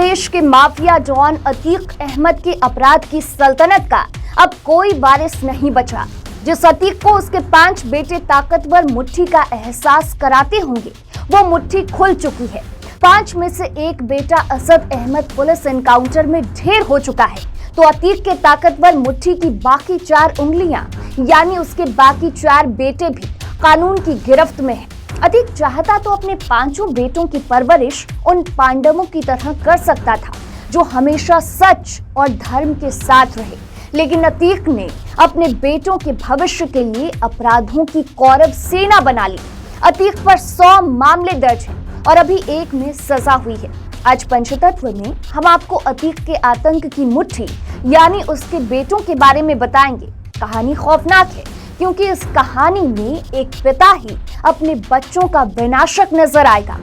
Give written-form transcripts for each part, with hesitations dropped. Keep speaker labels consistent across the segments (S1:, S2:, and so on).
S1: देश के mafia don Atiq Ahmad के अपराध की सल्तनत का अब कोई वारिस नहीं बचा। जिस अतीक को उसके 5 बेटे ताकतवर मुट्ठी का एहसास कराते होंगे, वो मुट्ठी खुल चुकी है। 5 में से एक बेटा असद अहमद पुलिस एनकाउंटर में ढेर हो चुका है, तो अतीक के ताकतवर मुट्ठी की बाकी 4 उंगलियां यानी उसके बाकी 4 बेटे भी कानून की गिरफ्त में है। अतीक चाहता तो अपने 5 बेटों की परवरिश उन पांडवों की तरह कर सकता था जो हमेशा सच और धर्म के साथ रहे, लेकिन अतीक ने अपने बेटों के भविष्य के लिए अपराधों की कौरव सेना बना ली। अतीक पर 100 मामले दर्ज हैं और अभी एक में सजा हुई है। आज पंचतत्व में हम आपको अतीक के आतंक की मुट्ठी यानी उसके बेटों के बारे में बताएंगे। कहानी खौफनाक है क्योंकि इस कहानी में एक पिता ही अपने बच्चों का विनाशक नजर आएगा।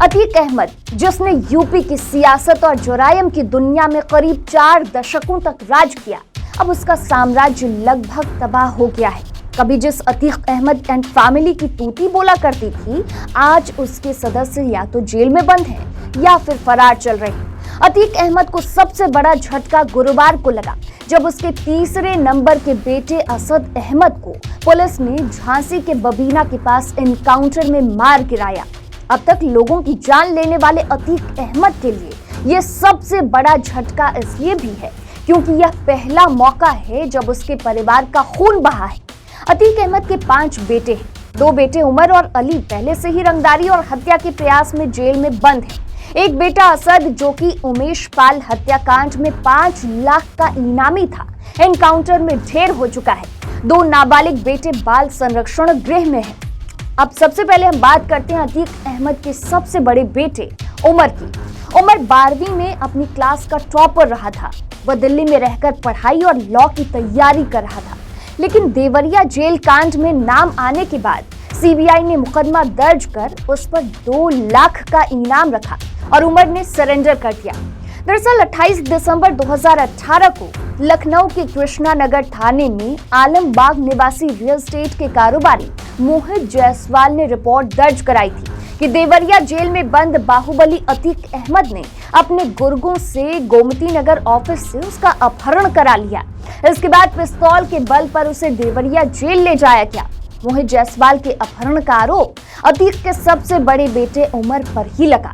S1: अतीक अहमद, जिसने यूपी की सियासत और जुरायम की दुनिया में करीब 4 दशकों तक राज किया, अब उसका साम्राज्य लगभग तबाह हो गया है। कभी जिस अतीक अहमद एंड फैमिली की तूती बोला करती थी, आज उसके सदस्य या तो जेल में बंद हैं या फिर फरार चल रहे हैं। अतीक अहमद को सबसे बड़ा झटका गुरुवार को लगा जब उसके तीसरे नंबर के बेटे असद अहमद को पुलिस ने झांसी के बबीना के पास एनकाउंटर में मार गिराया। अब तक लोगों की जान लेने वाले अतीक अहमद के लिए यह सबसे बड़ा झटका इसलिए भी है क्योंकि यह पहला मौका है जब उसके परिवार का खून बहा है। अतीक अहमद के 5 बेटे हैं। 2 बेटे उमर और अली पहले से ही रंगदारी और हत्या के प्रयास में जेल में बंद हैं। एक बेटा असद, जो कि उमेश पाल हत्याकांड में 5 लाख का इनामी था, एनकाउंटर में ढेर हो चुका है। 2 नाबालिग बेटे बाल संरक्षण गृह में हैं। अब सबसे पहले हम बात करते हैं अतीक अहमद के सबसे बड़े बेटे उमर की। उमर 12वीं में अपनी क्लास का टॉपर रहा था। वह दिल्ली में रहकर पढ़ाई और लॉ की तैयारी कर रहा था, लेकिन देवरिया जेल कांड में नाम आने के बाद सीबीआई ने मुकदमा दर्ज कर उस पर 2 लाख का इनाम रखा और उमर ने सरेंडर कर दिया। दरअसल 28 दिसंबर 2018 को लखनऊ के कृष्णा नगर थाने में आलमबाग निवासी रियल एस्टेट के कारोबारी मोहित जायसवाल ने रिपोर्ट दर्ज कराई थी कि देवरिया जेल में बंद बाहुबली अतीक अहमद ने अपने गुर्गों से गोमती नगर ऑफिस से उसका अपहरण करा लिया। इसके बाद पिस्तौल के बल पर उसे देवरिया जेल ले जाया गया। मोहित जायसवाल के अपहरण का आरोप अतीक के सबसे बड़े बेटे उमर पर ही लगा।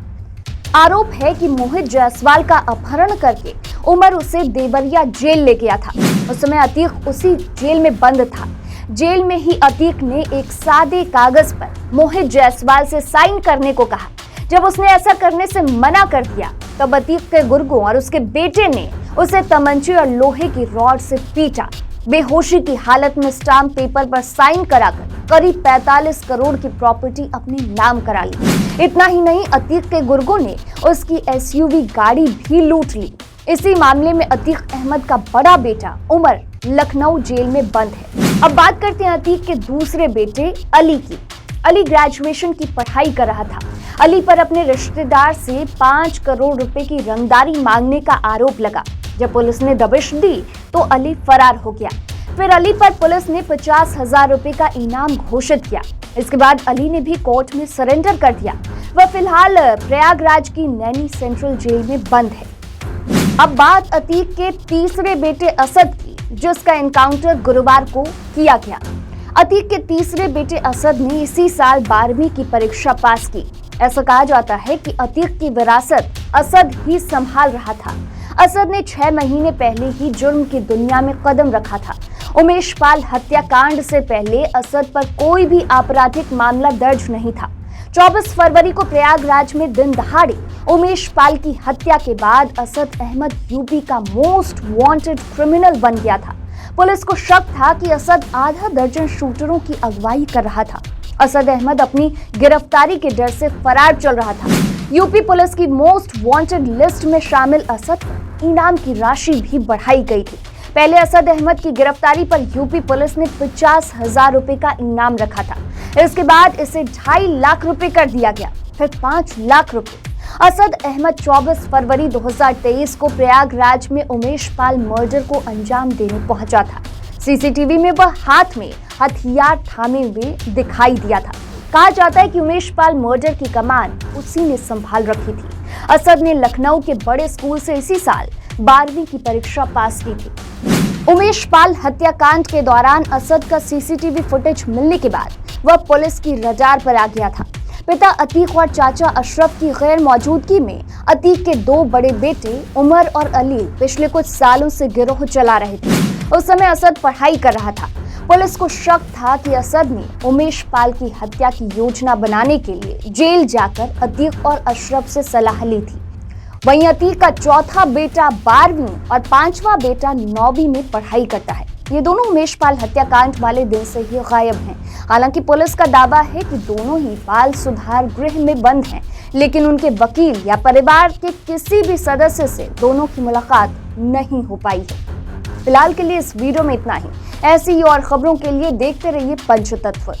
S1: आरोप है कि मोहित जायसवाल का अपहरण करके उमर उसे देवरिया जेल ले गया था। उस समय अतीक उसी जेल में बंद था। जेल में ही अतीक ने एक सादे कागज पर मोहित जायसवाल से साइन करने को कहा। जब उसने ऐसा करने से मना कर दिया, तब अतीक के गुर्गों और उसके बेटे ने उसे तमंचे और लोहे की रॉड से पीटा। बेहोशी की हालत में स्टाम्प पेपर पर साइन कराकर करीब 45 करोड़ की प्रॉपर्टी अपने नाम करा ली। इतना ही नहीं, अतीक के गुर्गों ने उसकी एसयूवी गाड़ी भी लूट ली। इसी मामले में अतीक अहमद का बड़ा बेटा उमर लखनऊ जेल में बंद है। अब बात करते हैं अतीक के दूसरे बेटे अली की। अली ग्रेजुएशन की पढ़ाई कर रहा था। अली पर अपने रिश्तेदार से 5 करोड़ रुपए की रंगदारी मांगने का आरोप लगा। जब पुलिस ने दबिश दी तो अली फरार हो गया। फिर अली पर पुलिस ने 50,000 रुपए का इनाम घोषित किया। इसके बाद अली ने भी कोर्ट में सरेंडर कर दिया। वह फिलहाल प्रयागराज की नैनी सेंट्रल जेल में बंद है। अब बात अतीक के तीसरे बेटे असद की, जिसका एनकाउंटर गुरुवार को किया गया। अतीक के तीसरे बेटे असद ने इसी साल 12वीं की परीक्षा पास की। ऐसा कहा जाता है कि अतीक की विरासत असद ही संभाल रहा था। असद ने 6 महीने पहले ही जुर्म की दुनिया में कदम रखा था। उमेश पाल हत्याकांड से पहले असद पर कोई भी आपराधिक मामला दर्ज नहीं था। 24 फरवरी को प्रयागराज में दिन दहाड़े उमेश पाल की हत्या के बाद असद अहमद यूपी का मोस्ट वांटेड क्रिमिनल बन गया था। पुलिस को शक था कि असद आधा दर्जन शूटरों की अगुवाई कर रहा था। असद अहमद अपनी गिरफ्तारी के डर से फरार चल रहा था। यूपी पुलिस की मोस्ट वांटेड लिस्ट में शामिल असद पर इनाम की राशि भी बढ़ाई गई थी। पहले असद अहमद की गिरफ्तारी पर यूपी पुलिस ने 50,000 रुपए का इनाम रखा था। इसके बाद इसे 2.5 लाख रुपए कर दिया गया, फिर 5 लाख रुपए। असद अहमद 24 फरवरी 2023 को प्रयागराज में उमेश पाल मर्डर को अंजाम देने पहुंचा था। सीसीटीवी में वह हाथ में हथियार थामे हुए दिखाई दिया था। कहा जाता है कि उमेश पाल मर्डर की कमान उसी ने संभाल रखी थी। असद ने लखनऊ के बड़े स्कूल से इसी साल 12वीं की परीक्षा पास की थी। उमेश पाल हत्याकांड के दौरान असद का सीसीटीवी फुटेज मिलने के बाद वह पुलिस की रडार पर आ गया था। पिता अतीक और चाचा अशरफ की गैर मौजूदगी में अतीक के 2 बड़े बेटे उमर और अली पिछले कुछ सालों से गिरोह चला रहे थे। उस समय असद पढ़ाई कर रहा था। पुलिस को शक था कि असद ने उमेश पाल की हत्या की योजना बनाने के लिए जेल जाकर अतीक और अशरफ से सलाह ली थी। वहीं अतीक का चौथा बेटा 12वीं और 5वां बेटा 9वीं में पढ़ाई करता है। ये दोनों उमेश पाल हत्याकांड वाले दिन से ही गायब हैं। हालांकि पुलिस का दावा है कि दोनों ही बाल सुधार गृह में बंद हैं, लेकिन उनके वकील या परिवार के किसी भी सदस्य से दोनों की मुलाकात नहीं हो पाई है। फिलहाल के लिए इस वीडियो में इतना ही। ऐसी ही और खबरों के लिए देखते रहिए पंचतत्व।